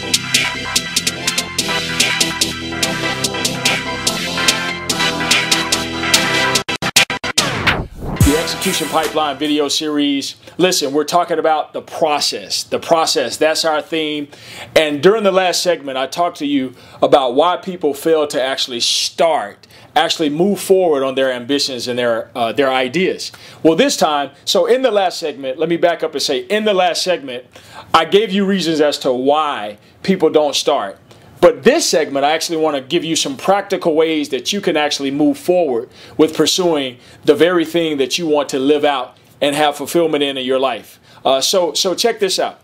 The Execution Pipeline video series. Listen, we're talking about the process. The process, that's our theme. And during the last segment, I talked to you about why people fail to actually start, actually move forward on their ambitions and their ideas. Well, this time, so in the last segment, let me back up and say, in the last segment, I gave you reasons as to why people don't start. But this segment, I actually want to give you some practical ways that you can actually move forward with pursuing the very thing that you want to live out and have fulfillment in your life. So check this out.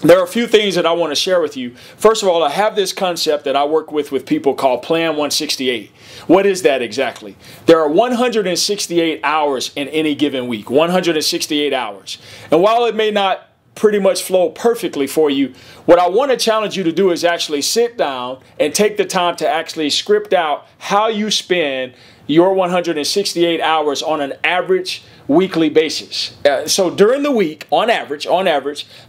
There are a few things that I want to share with you. First of all, I have this concept that I work with people called Plan 168. What is that exactly? There are 168 hours in any given week, 168 hours. And while it may not pretty much flow perfectly for you, what I want to challenge you to do is actually sit down and take the time to actually script out how you spend your 168 hours on an average weekly basis. So during the week, on average,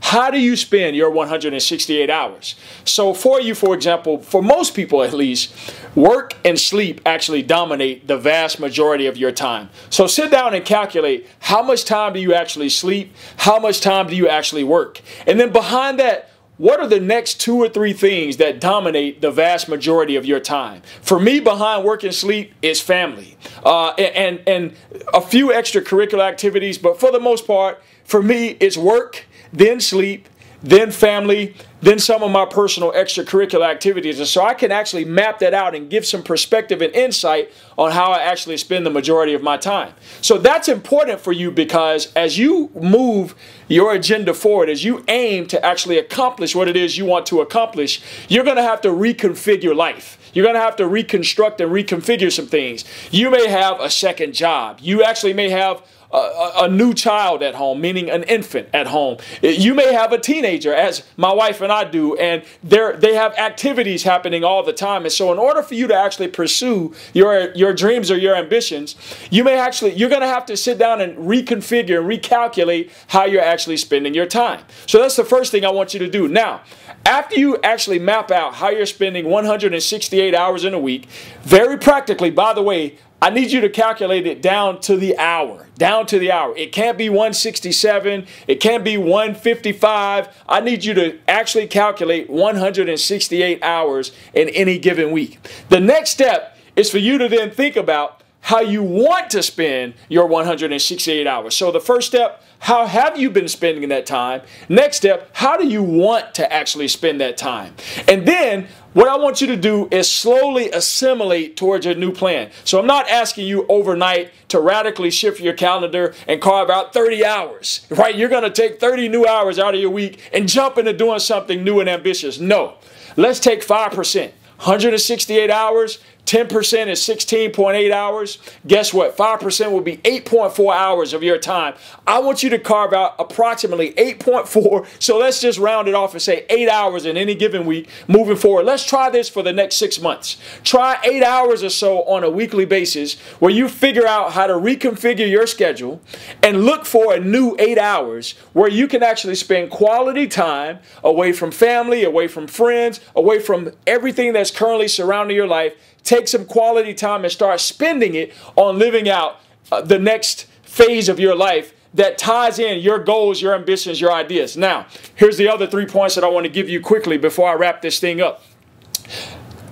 how do you spend your 168 hours? So for you, for example, for most people at least, work and sleep actually dominate the vast majority of your time. So sit down and calculate how much time do you actually sleep, how much time do you actually work, and then behind that, what are the next 2 or 3 things that dominate the vast majority of your time? For me, behind work and sleep is family and a few extracurricular activities. But for the most part, for me, it's work, then sleep, then family, then some of my personal extracurricular activities. And so I can actually map that out and give some perspective and insight on how I actually spend the majority of my time. So that's important for you because as you move your agenda forward, as you aim to actually accomplish what it is you want to accomplish, you're going to have to reconfigure life. You're going to have to reconstruct and reconfigure some things. You may have a second job. You actually may have a new child at home, meaning an infant at home. You may have a teenager, as my wife and I do, and they have activities happening all the time. And so in order for you to actually pursue your dreams or your ambitions, you're going to have to sit down and reconfigure and recalculate how you're actually spending your time. So that's the first thing I want you to do. Now, after you actually map out how you're spending 168 hours in a week, very practically, by the way, I need you to calculate it down to the hour. Down to the hour. It can't be 167. It can't be 155. I need you to actually calculate 168 hours in any given week. The next step is for you to then think about how you want to spend your 168 hours. So the first step, how have you been spending that time? Next step, how do you want to actually spend that time? And then what I want you to do is slowly assimilate towards your new plan. So I'm not asking you overnight to radically shift your calendar and carve out 30 hours, right? You're going to take 30 new hours out of your week and jump into doing something new and ambitious. No, let's take 5%. 168 hours, 10% is 16.8 hours. Guess what? 5% will be 8.4 hours of your time. I want you to carve out approximately 8.4. So let's just round it off and say 8 hours in any given week moving forward. Let's try this for the next 6 months. Try 8 hours or so on a weekly basis where you figure out how to reconfigure your schedule and look for a new 8 hours where you can actually spend quality time away from family, away from friends, away from everything that's currently surrounding your life. Take some quality time and start spending it on living out the next phase of your life that ties in your goals, your ambitions, your ideas. Now, here's the other 3 points that I want to give you quickly before I wrap this thing up.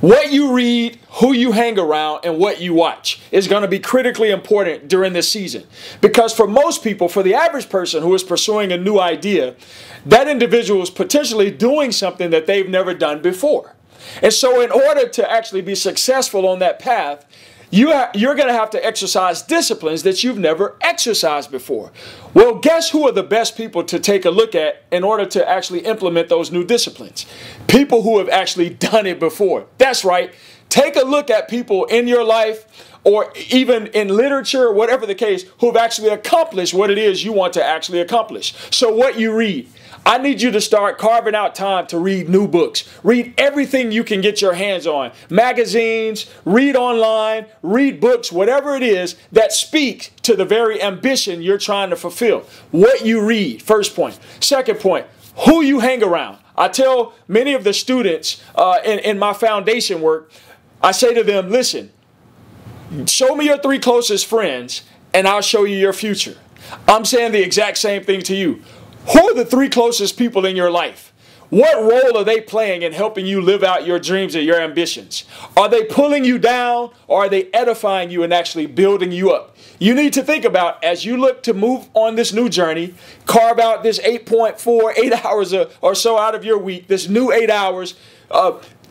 What you read, who you hang around, and what you watch is going to be critically important during this season. Because for most people, for the average person who is pursuing a new idea, that individual is potentially doing something that they've never done before. And so in order to actually be successful on that path, you're going to have to exercise disciplines that you've never exercised before. Well, guess who are the best people to take a look at in order to actually implement those new disciplines? People who have actually done it before. That's right. Take a look at people in your life or even in literature, whatever the case, who have actually accomplished what it is you want to actually accomplish. So what you read, I need you to start carving out time to read new books. Read everything you can get your hands on. Magazines, read online, read books, whatever it is that speaks to the very ambition you're trying to fulfill. What you read, first point. Second point, who you hang around. I tell many of the students in my foundation work, I say to them, listen, show me your 3 closest friends and I'll show you your future. I'm saying the exact same thing to you. Who are the 3 closest people in your life? What role are they playing in helping you live out your dreams and your ambitions? Are they pulling you down, or are they edifying you and actually building you up? You need to think about, as you look to move on this new journey, carve out this 8 hours or so out of your week, this new 8 hours.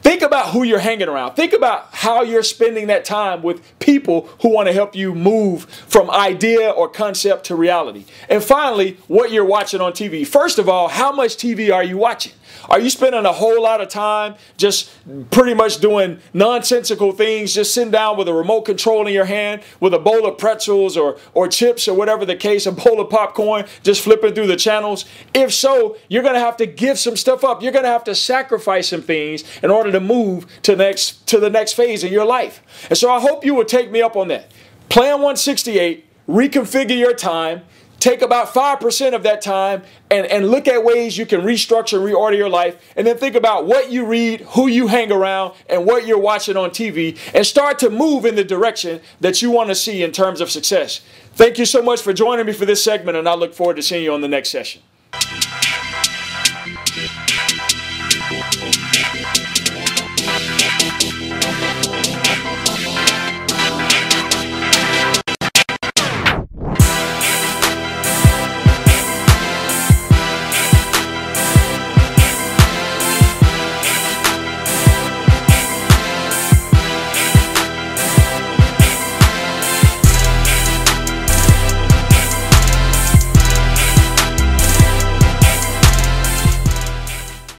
Think about who you're hanging around. Think about how you're spending that time with people who want to help you move from idea or concept to reality. And finally, what you're watching on TV. First of all, how much TV are you watching? Are you spending a whole lot of time just pretty much doing nonsensical things, just sitting down with a remote control in your hand with a bowl of pretzels or chips or whatever the case, a bowl of popcorn, just flipping through the channels? If so, you're going to have to give some stuff up. You're going to have to sacrifice some things in order to move to the next phase in your life. And so I hope you will take me up on that. Plan 168, reconfigure your time. Take about 5% of that time and look at ways you can restructure, reorder your life, and then think about what you read, who you hang around, and what you're watching on TV, and start to move in the direction that you want to see in terms of success. Thank you so much for joining me for this segment, and I look forward to seeing you on the next session.